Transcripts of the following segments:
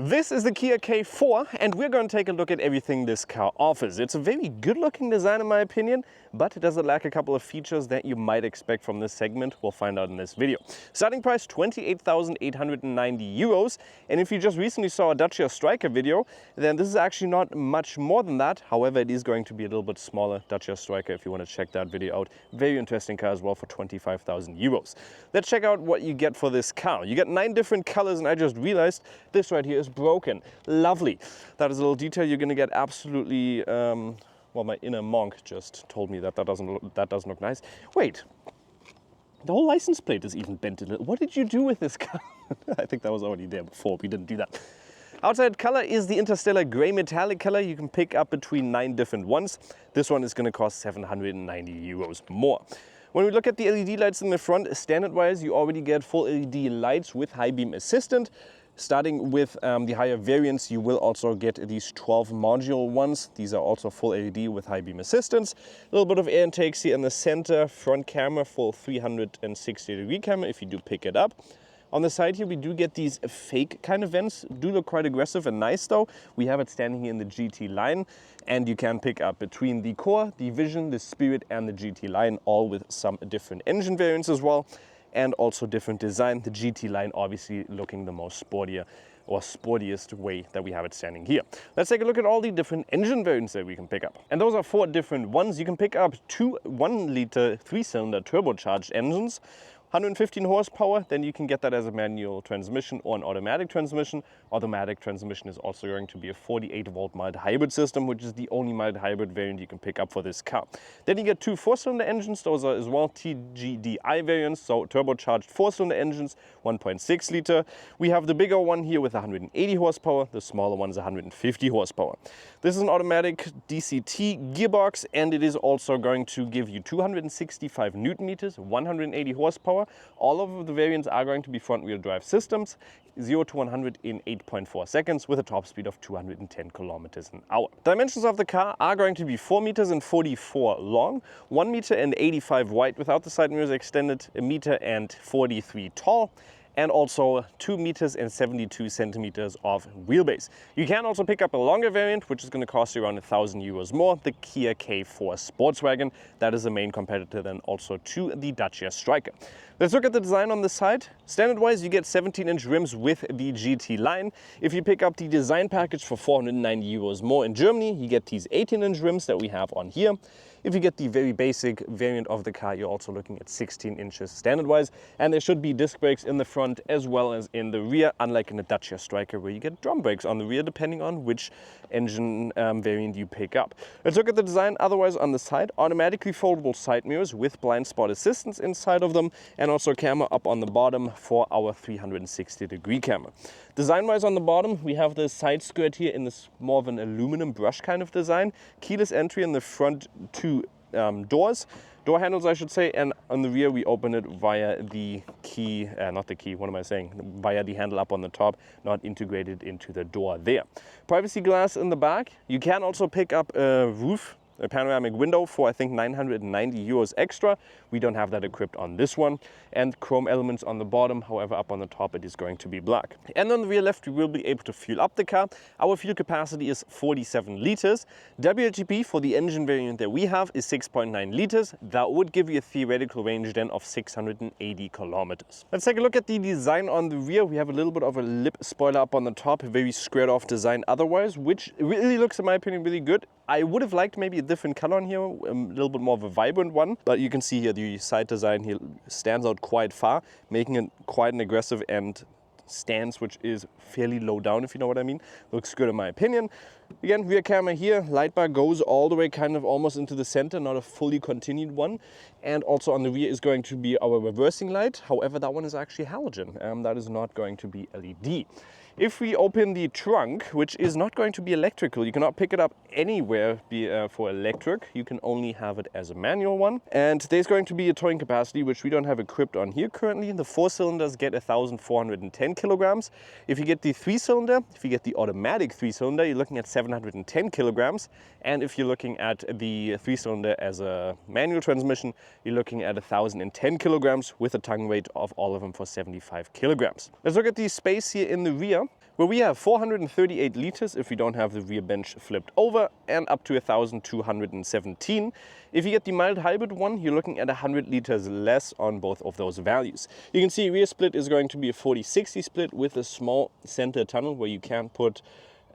This is the Kia K4 and we're going to take a look at everything this car offers. It's a very good looking design in my opinion, but does it lack a couple of features that you might expect from this segment? We'll find out in this video. Starting price 28,890 euros, and if you just recently saw a Dacia Striker video, then this is actually not much more than that. However, it is going to be a little bit smaller. Dacia Striker, if you want to check that video out. Very interesting car as well for 25,000 euros. Let's check out what you get for this car. You get 9 different colors, and I just realized this right here is broken. Lovely. That is a little detail you're going to get absolutely, well, my inner monk just told me that that doesn't look nice. Wait, the whole license plate is even bent a little. What did you do with this car? I think that was already there before. We didn't do that. Outside color is the Interstellar Grey Metallic color. You can pick up between 9 different ones. This one is going to cost 790 euros more. When we look at the LED lights in the front, standard-wise, you already get full LED lights with high beam assistant. Starting with the higher variants, you will also get these 12 module ones. These are also full LED with high beam assistance. A little bit of air intakes here in the center, front camera, full 360-degree camera if you do pick it up. On the side here, we do get these fake kind of vents. Do look quite aggressive and nice though. We have it standing here in the GT line, and you can pick up between the Core, the Vision, the Spirit and the GT line, all with some different engine variants as well, and also different design. The GT line obviously looking the most sportier or sportiest way that we have it standing here. Let's take a look at all the different engine variants that we can pick up. And those are 4 different ones. You can pick up 2 1-liter 3-cylinder turbocharged engines, 115 horsepower, then you can get that as a manual transmission or an automatic transmission. Automatic transmission is also going to be a 48-volt mild hybrid system, which is the only mild hybrid variant you can pick up for this car. Then you get 2 4-cylinder engines. Those are as well T-GDI variants, so turbocharged 4-cylinder engines, 1.6 liter. We have the bigger one here with 180 horsepower. The smaller one is 150 horsepower. This is an automatic DCT gearbox, and it is also going to give you 265 Newton meters, 180 horsepower. All of the variants are going to be front-wheel drive systems, 0 to 100 in 8.4 seconds with a top speed of 210 kilometers an hour. Dimensions of the car are going to be 4 meters and 44 long, 1 meter and 85 wide without the side mirrors extended, 1 meter and 43 tall, and also 2 meters and 72 centimeters of wheelbase. You can also pick up a longer variant, which is going to cost you around 1,000 euros more, the Kia K4 Sportswagon. That is the main competitor then also to the Dacia Striker. Let's look at the design on the side. Standard-wise, you get 17-inch rims with the GT line. If you pick up the design package for 490 euros more in Germany, you get these 18-inch rims that we have on here. If you get the very basic variant of the car, you're also looking at 16 inches standard-wise, and there should be disc brakes in the front as well as in the rear, unlike in the Dacia Striker where you get drum brakes on the rear depending on which engine variant you pick up. Let's look at the design otherwise on the side. Automatically foldable side mirrors with blind spot assistance inside of them, and also camera up on the bottom for our 360-degree camera. Design-wise on the bottom, we have the side skirt here in this more of an aluminum brush kind of design. Keyless entry in the front 2 door handles I should say, and on the rear we open it via the key, via the handle up on the top, not integrated into the door there. Privacy glass in the back. You can also pick up a roof, a panoramic window for I think 990 euros extra. We don't have that equipped on this one. And chrome elements on the bottom, however up on the top it is going to be black. And on the rear left we will be able to fuel up the car. Our fuel capacity is 47 liters. WLTP for the engine variant that we have is 6.9 liters. That would give you a theoretical range then of 680 kilometers. Let's take a look at the design on the rear. We have a little bit of a lip spoiler up on the top, a very squared off design otherwise, which really looks in my opinion really good. I would have liked maybe a different color on here, a little bit more of a vibrant one, but you can see here the side design here stands out quite far, making it quite an aggressive and stance, which is fairly low down, if you know what I mean. Looks good in my opinion. Again, rear camera here, light bar goes all the way kind of almost into the center, not a fully continued one. And also on the rear is going to be our reversing light. However, that one is actually halogen. That is not going to be LED. If we open the trunk, which is not going to be electrical, you cannot pick it up anywhere for electric. You can only have it as a manual one. And there's going to be a towing capacity, which we don't have equipped on here currently. The 4-cylinders get 1,410 kilograms. If you get the 3-cylinder, if you get the automatic 3-cylinder, you're looking at 710 kilograms. And if you're looking at the 3-cylinder as a manual transmission, you're looking at 1,010 kilograms with a tongue weight of all of them for 75 kilograms. Let's look at the space here in the rear. where we have 438 liters if we don't have the rear bench flipped over, and up to 1,217. If you get the mild hybrid one, you're looking at 100 liters less on both of those values. You can see rear split is going to be a 40-60 split with a small center tunnel where you can put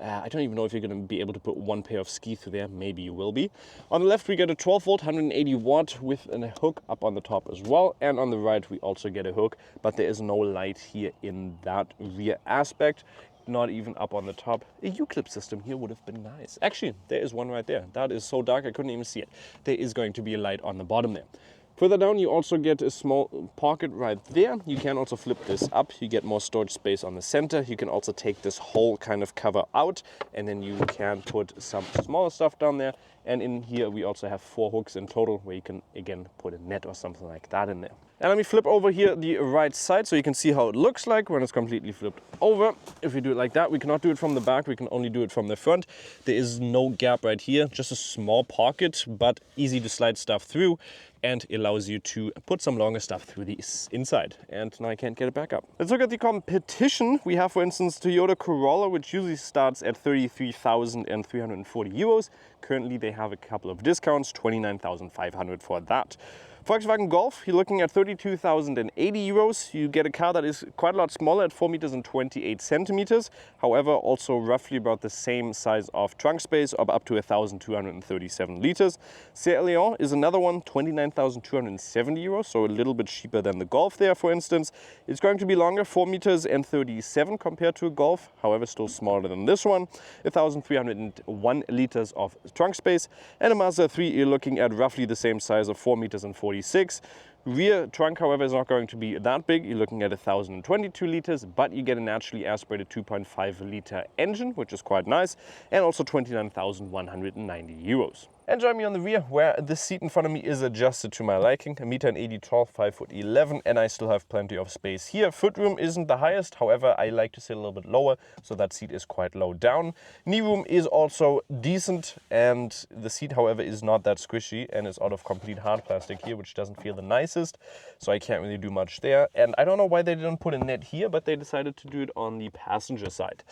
I don't even know if you're going to be able to put one pair of ski through there. Maybe you will be. On the left, we get a 12 volt, 180 watt with a hook up on the top as well. And on the right, we also get a hook, but there is no light here in that rear aspect. Not even up on the top. A U-clip system here would have been nice. Actually, there is one right there. That is so dark I couldn't even see it. There is going to be a light on the bottom there. Further down, you also get a small pocket right there. You can also flip this up. You get more storage space on the center. You can also take this whole kind of cover out, and then you can put some smaller stuff down there. And in here, we also have 4 hooks in total, where you can, again, put a net or something like that in there. And let me flip over here the right side so you can see how it looks like when it's completely flipped over. If we do it like that, we cannot do it from the back, we can only do it from the front. There is no gap right here, just a small pocket, but easy to slide stuff through, and allows you to put some longer stuff through the inside. And now I can't get it back up. Let's look at the competition. We have, for instance, Toyota Corolla, which usually starts at 33,340 euros. Currently, they have a couple of discounts, 29,500 for that. Volkswagen Golf, you're looking at 32,080 euros. You get a car that is quite a lot smaller at 4 meters and 28 centimeters. However, also roughly about the same size of trunk space, up to 1,237 liters. Seat Leon is another one, 29,270 euros, so a little bit cheaper than the Golf there, for instance. It's going to be longer, 4 meters and 37 compared to a Golf, however, still smaller than this one. 1,301 liters of trunk space. And a Mazda 3, you're looking at roughly the same size of 4 meters and 46. Rear trunk, however, is not going to be that big. You're looking at 1,022 liters, but you get a naturally aspirated 2.5 liter engine, which is quite nice, and also 29,190 euros. And join me on the rear, where the seat in front of me is adjusted to my liking. 1.80 m tall, 5'11", and I still have plenty of space here. Footroom isn't the highest, however, I like to sit a little bit lower, so that seat is quite low down. Knee room is also decent, and the seat, however, is not that squishy, and is out of complete hard plastic here, which doesn't feel the nicest, so I can't really do much there. And I don't know why they didn't put a net here, but they decided to do it on the passenger side.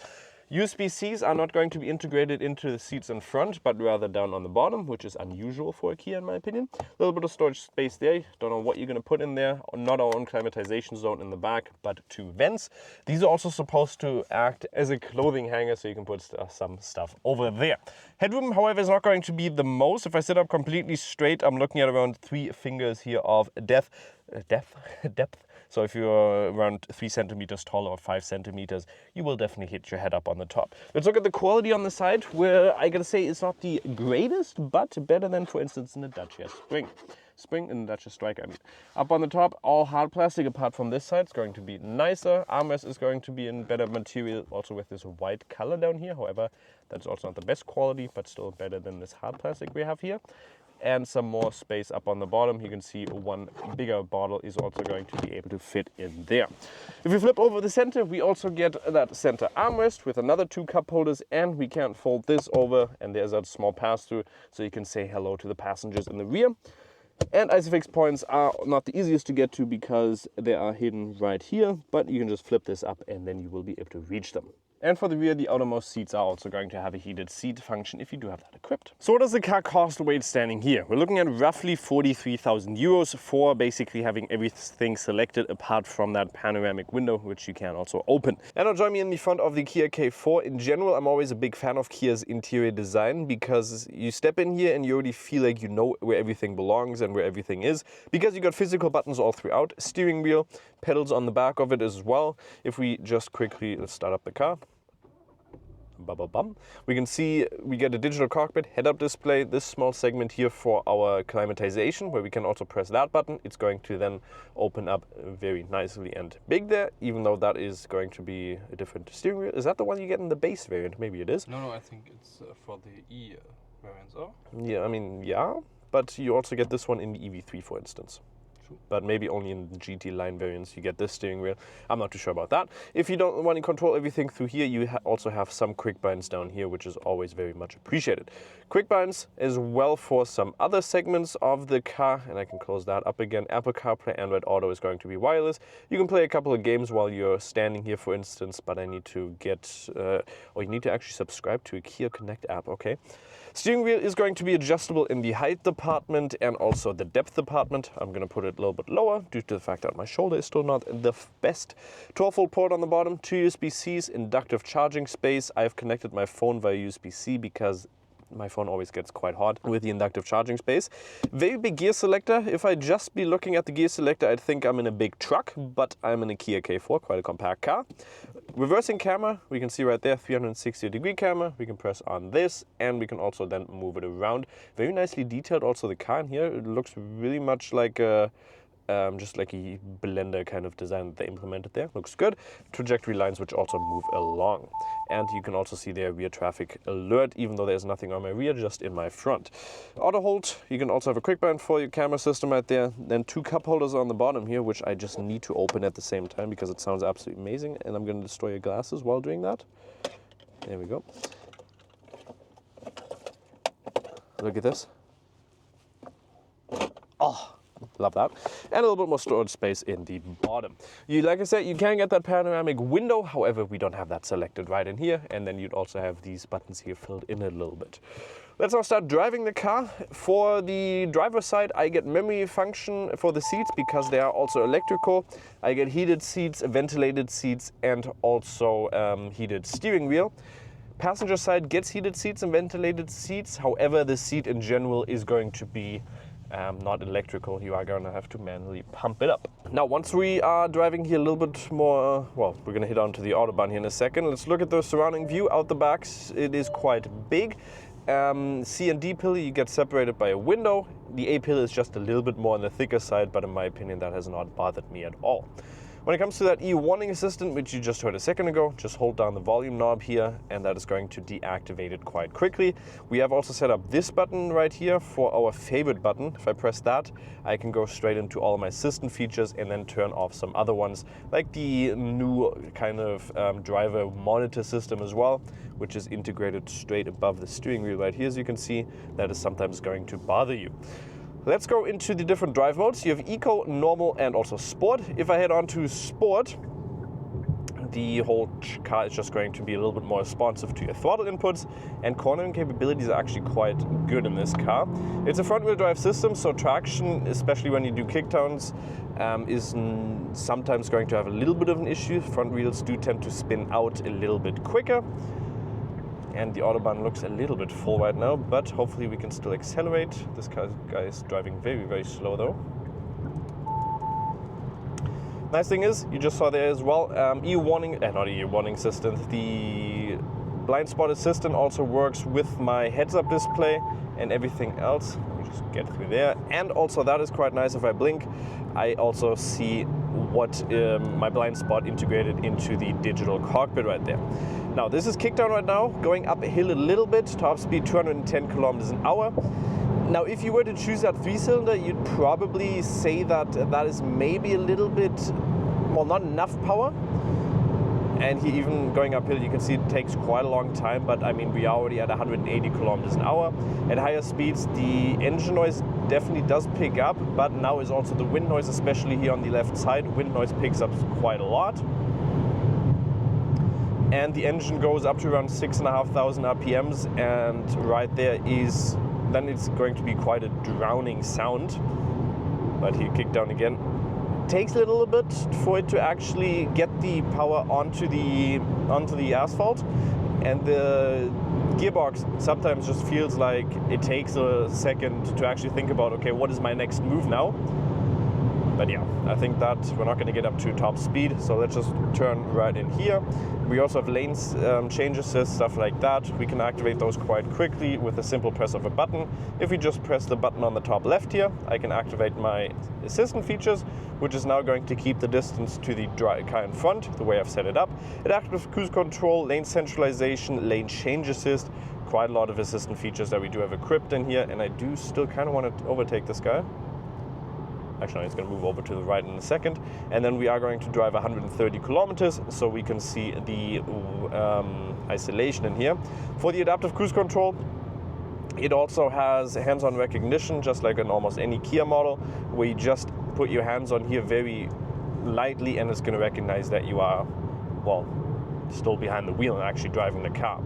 USB-Cs are not going to be integrated into the seats in front, but rather down on the bottom, which is unusual for a Kia in my opinion. A little bit of storage space there. Don't know what you're going to put in there. Not our own climatization zone in the back, but 2 vents. These are also supposed to act as a clothing hanger, so you can put some stuff over there. Headroom, however, is not going to be the most. If I sit up completely straight, I'm looking at around 3 fingers here of depth. So if you're around 3 centimeters tall or 5 centimeters, you will definitely hit your head up on the top. Let's look at the quality on the side, where I gotta say it's not the greatest, but better than, for instance, in the Dacia Spring in the Dacia Strike, I mean. Up on the top, all hard plastic apart from this side. It's going to be nicer. Armrest is going to be in better material, also with this white color down here. However, that's also not the best quality, but still better than this hard plastic we have here. And some more space up on the bottom. You can see one bigger bottle is also going to be able to fit in there. If we flip over the center, we also get that center armrest with another 2 cup holders, and we can fold this over, and there's a small pass-through, so you can say hello to the passengers in the rear. And ISOFIX points are not the easiest to get to because they are hidden right here, but you can just flip this up and then you will be able to reach them. And for the rear, the outermost seats are also going to have a heated seat function if you do have that equipped. So what does the car cost weight standing here? We're looking at roughly 43,000 euros for basically having everything selected apart from that panoramic window, which you can also open. And now join me in the front of the Kia K4. In general, I'm always a big fan of Kia's interior design because you step in here and you already feel like you know where everything belongs and where everything is, because you got physical buttons all throughout, steering wheel, pedals on the back of it as well. If we just quickly, let's start up the car. We can see we get a digital cockpit, head-up display, this small segment here for our climatization, where we can also press that button. It's going to then open up very nicely and big there, even though that is going to be a different steering wheel. Is that the one you get in the base variant? Maybe it is. No, I think it's for the E variants. Oh? Yeah, I mean, yeah, but you also get this one in the EV3, for instance. but maybe only in the GT line variants you get this steering wheel. I'm not too sure about that. If you don't want to control everything through here, you also have some quick binds down here, which is always very much appreciated. Quick binds as well for some other segments of the car, and I can close that up again. Apple CarPlay, Android Auto is going to be wireless. You can play a couple of games while you're standing here, for instance, but I need to get, or you need to actually subscribe to a Kia Connect app, okay. Steering wheel is going to be adjustable in the height department and also the depth department. I'm going to put it a little bit lower due to the fact that my shoulder is still not the best. 12-volt port on the bottom, 2 USB-Cs, inductive charging space. I've connected my phone via USB-C because my phone always gets quite hot with the inductive charging space. Very big gear selector. If I just be looking at the gear selector, I'd think I'm in a big truck, but I'm in a Kia K4, quite a compact car. Reversing camera, we can see right there, 360-degree camera. We can press on this, and we can also then move it around. Very nicely detailed also the car in here. It looks really much like a just like a blender kind of design that they implemented there. Looks good. Trajectory lines which also move along. And you can also see their rear traffic alert, even though there's nothing on my rear, just in my front. Auto hold, you can also have a quick bind for your camera system right there. Then 2 cup holders on the bottom here, which I just need to open at the same time because it sounds absolutely amazing. And I'm going to destroy your glasses while doing that. There we go. Look at this. Oh! Love that. And a little bit more storage space in the bottom. Like I said, you can get that panoramic window. However, we don't have that selected right in here. And then you'd also have these buttons here filled in a little bit. Let's now start driving the car. For the driver's side, I get memory function for the seats because they are also electrical. I get heated seats, ventilated seats, and also heated steering wheel. Passenger side gets heated seats and ventilated seats. However, the seat in general is going to be not electrical. You are going to have to manually pump it up. Now, once we are driving here a little bit more, well, we're going to hit onto the Autobahn here in a second. Let's look at the surrounding view out the back. It is quite big. C and D pillar, you get separated by a window. The A pillar is just a little bit more on the thicker side, but in my opinion, that has not bothered me at all. When it comes to that warning assistant, which you just heard a second ago, just hold down the volume knob here, and that is going to deactivate it quite quickly. We have also set up this button right here for our favorite button. If I press that, I can go straight into all my assistant features and then turn off some other ones, like the new kind of driver monitor system as well, which is integrated straight above the steering wheel right here. As you can see, that is sometimes going to bother you. Let's go into the different drive modes. You have Eco, Normal, and also Sport. If I head on to Sport, the whole car is just going to be a little bit more responsive to your throttle inputs, and cornering capabilities are actually quite good in this car. It's a front-wheel drive system, so traction, especially when you do kickdowns, is sometimes going to have a little bit of an issue. Front wheels do tend to spin out a little bit quicker. And the Autobahn looks a little bit full right now, but hopefully we can still accelerate. This guy is driving very, very slow though. Nice thing is, you just saw there as well, not warning assistant. The blind spot assistant also works with my heads-up display and everything else. Let me just get through there. And also that is quite nice. If I blink, I also see what my blind spot integrated into the digital cockpit right there. Now this is kickdown right now, going up a hill a little bit, top speed 210 kilometers an hour. Now if you were to choose that 3-cylinder, you'd probably say that that is maybe a little bit, well, not enough power. And here, even going uphill, you can see it takes quite a long time, but I mean, we are already at 180 kilometers an hour. At higher speeds, the engine noise definitely does pick up, but now is also the wind noise, especially here on the left side. Wind noise picks up quite a lot. And the engine goes up to around 6,500 RPMs, and right there is, then it's going to be quite a drowning sound. But here, kick down again. Takes a little bit for it to actually get the power onto the asphalt, and the gearbox sometimes just feels like it takes a second to actually think about, okay, what is my next move now? But yeah, I think that we're not going to get up to top speed, so let's just turn right in here. We also have lanes change assist, stuff like that. We can activate those quite quickly with a simple press of a button. If we just press the button on the top left here, I can activate my assistant features, which is now going to keep the distance to the car in front, the way I've set it up. Adaptive cruise control, lane centralization, lane change assist, quite a lot of assistant features that we do have equipped in here, and I do still kind of want to overtake this guy. Actually, no, it's going to move over to the right in a second. And then we are going to drive 130 kilometers, so we can see the isolation in here. For the adaptive cruise control, it also has hands-on recognition, just like in almost any Kia model, where you just put your hands on here very lightly and it's going to recognize that you are, well, still behind the wheel and actually driving the car.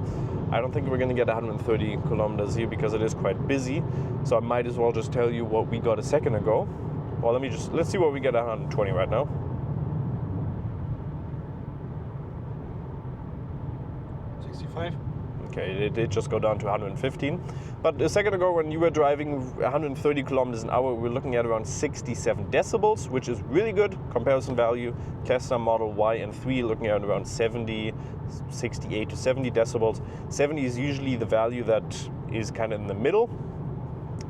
I don't think we're going to get 130 kilometers here because it is quite busy, so I might as well just tell you what we got a second ago. Well, let's see what we get at 120 right now. Okay, it did just go down to 115. But a second ago, when you were driving 130 kilometers an hour, we're looking at around 67 decibels, which is really good. Comparison value, Tesla Model Y and 3 looking at around 68 to 70 decibels. 70 is usually the value that is kind of in the middle.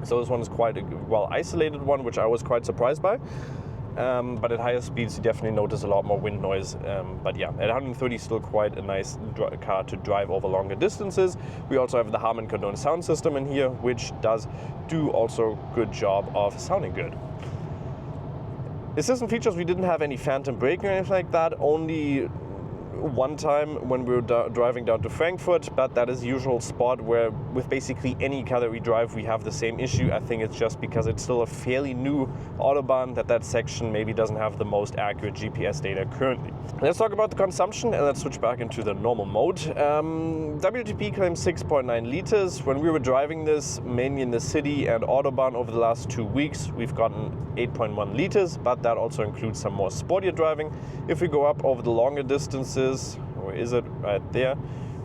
So this one is quite a well isolated one, which I was quite surprised by. But at higher speeds you definitely notice a lot more wind noise. But yeah, at 130 still quite a nice car to drive over longer distances. We also have the Harman Kardon sound system in here, which does do also good job of sounding good. Assistant features, we didn't have any phantom braking or anything like that, only one time when we were driving down to Frankfurt, but that is usual spot where with basically any car that we drive we have the same issue. I think it's just because it's still a fairly new Autobahn that section maybe doesn't have the most accurate GPS data currently. Let's talk about the consumption and let's switch back into the normal mode. WLTP claims 6.9 liters. When we were driving this mainly in the city and Autobahn over the last 2 weeks, we've gotten 8.1 liters, but that also includes some more sportier driving. If we go up over the longer distances, where is it? Right there.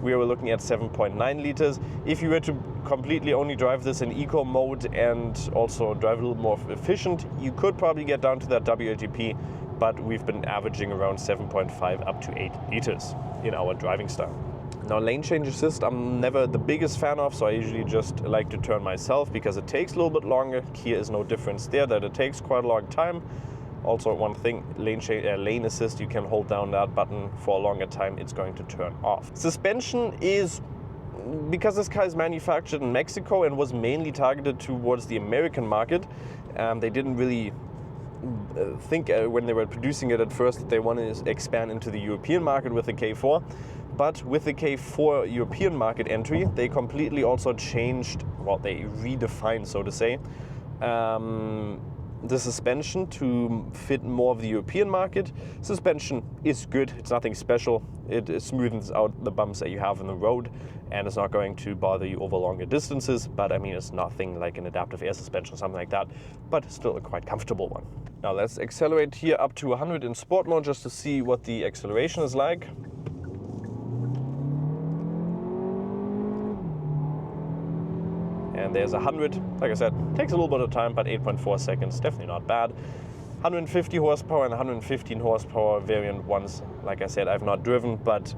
We were looking at 7.9 liters. If you were to completely only drive this in eco mode and also drive a little more efficient, you could probably get down to that WLTP, but we've been averaging around 7.5 up to 8 liters in our driving style. Now, lane change assist, I'm never the biggest fan of, so I usually just like to turn myself because it takes a little bit longer. Kia is no difference there, that it takes quite a long time. Also, one thing, lane assist, you can hold down that button for a longer time, it's going to turn off. Suspension is, because this car is manufactured in Mexico and was mainly targeted towards the American market, they didn't really think when they were producing it at first that they wanted to expand into the European market with the K4. But with the K4 European market entry, they completely also changed, well, they redefined, so to say, the suspension to fit more of the European market. Suspension is good, it's nothing special. It smoothens out the bumps that you have in the road and it's not going to bother you over longer distances, but I mean, it's nothing like an adaptive air suspension or something like that, but still a quite comfortable one. Now let's accelerate here up to 100 in sport mode just to see what the acceleration is like. And there's 100, like I said, takes a little bit of time, but 8.4 seconds, definitely not bad. 150 horsepower and 115 horsepower variant ones, like I said, I've not driven, but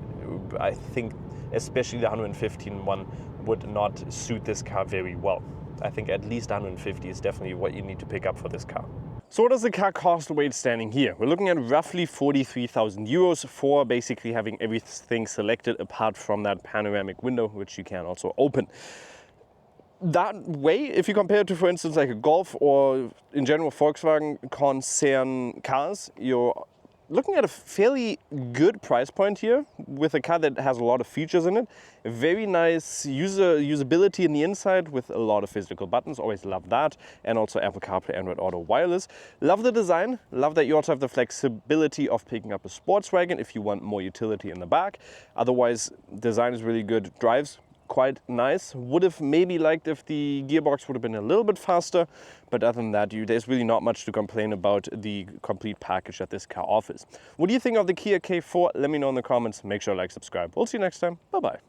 I think especially the 115 one would not suit this car very well. I think at least 150 is definitely what you need to pick up for this car. So what does the car cost weight standing here? We're looking at roughly 43,000 euros for basically having everything selected apart from that panoramic window, which you can also open. That way, if you compare it to, for instance, like a Golf or in general Volkswagen concern cars, you're looking at a fairly good price point here with a car that has a lot of features in it. A very nice usability in the inside with a lot of physical buttons, always love that. And also Apple CarPlay, Android Auto wireless. Love the design, love that you also have the flexibility of picking up a Sportswagon if you want more utility in the back. Otherwise, design is really good, drives quite nice. Would have maybe liked if the gearbox would have been a little bit faster, but other than that, there's really not much to complain about the complete package that this car offers. What do you think of the Kia K4? Let me know in the comments. Make sure to like, subscribe. We'll see you next time. Bye bye.